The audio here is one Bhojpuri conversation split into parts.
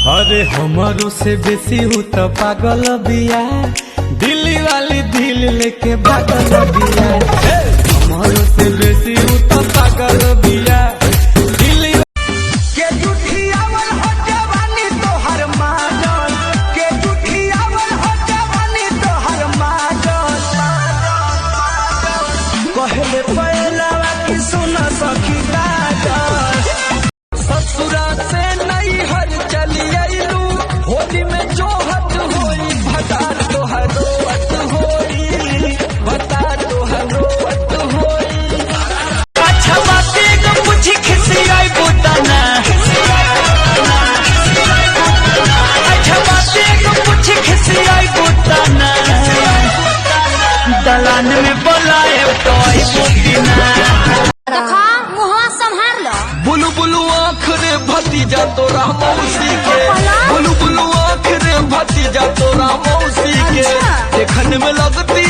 अरे हमारो से बेसी हूँ तो पागल बिया, दिल्ली वाली दिल लेके पागल बिया। हमारो से बेसी हूँ तो पागल बिया, दिल्ली के जुठियावल हो जवानी तोहर माजन, के जुठियावल हो जवानी तोहर माजन। कहले पहलवा की सुना सखी काजल, ससुरा से नहीं हर चली आइलू, होली में जोहत होई भतार तोहर रोअत होई, भतार तोहर रोअत होई। अच्छा बाते को पूछी खिसियाई बुताना, अच्छा बाते को पूछी खिसियाई बुताना, दलान में बुलाए तो आई बुतिना। देखा मुँह संभाल लो। बुलु बुलु आँख रे भतीजा तोरा मौसी के, बुलु बुलु आँख रे भतीजा तोरा मौसी के, देखने में लगती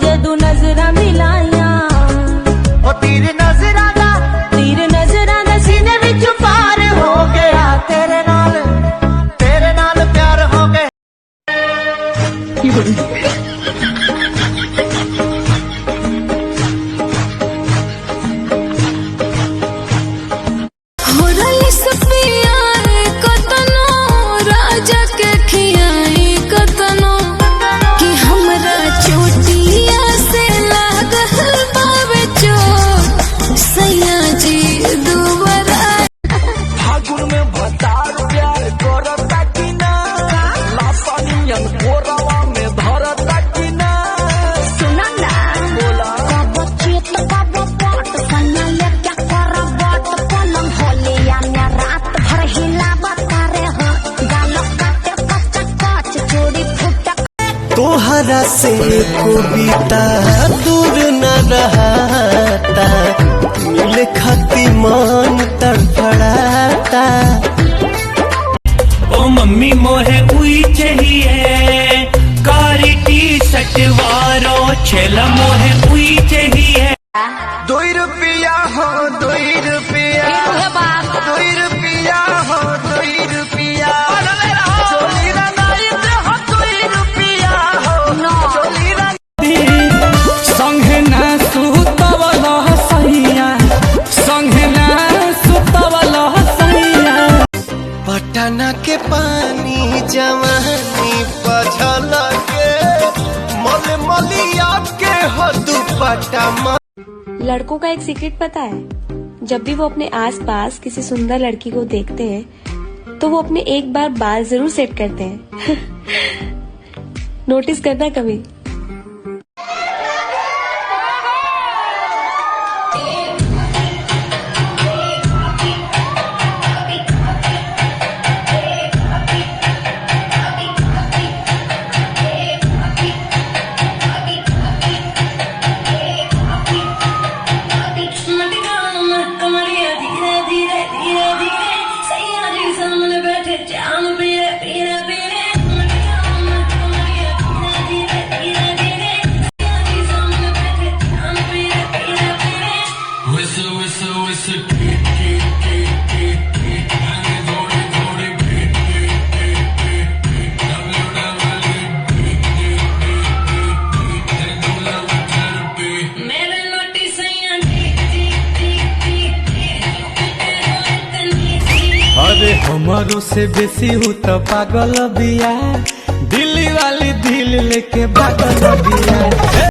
जदू नजरा मिलाया तीर नजरा दा सीने विच पार हो गया, तेरे नाल प्यार हो गया। राजा के खियाई कतनो कि हमरा चोटिया से लागल बावे चोट, सैया जी दुबारा। फागुन में भतार प्यार करता कि ना, लासानियन कोरवा में धरता कि ना। सुना ना बोला कब चेत कब पट सन्ना ले क्या कर बट, पलंग होले या मैं रात भर हिला बता रे हो, गालो काटे कच्चा कच चोरी फुटक। तोहरा से कविता दूर न रहता, मिले खाती मन तड़फड़ाता। ओ मम्मी मोहे उई चाहिए, कारी टी शर्ट वारो छेला मोहे उई चाहिए। 2 रुपया हो 2 रुपया, 2 रुपया हो 2 रुपया, चोली रंगाई दे हो 2 रुपया हो, चोली संगे ना सुतवला सैया, संगे ना सुतवला सैया। पटना के पानी जवानी पझल के, मल मलिया के हो दुपट्टा। लड़कों का एक सीक्रेट पता है, जब भी वो अपने आसपास किसी सुंदर लड़की को देखते हैं तो वो अपने एक बार बाल जरूर सेट करते हैं। नोटिस करना कभी। अरे हमारो से बेसी हूँ तो पागल बिया, दिल्ली वाली दिल लेके पागल बिया।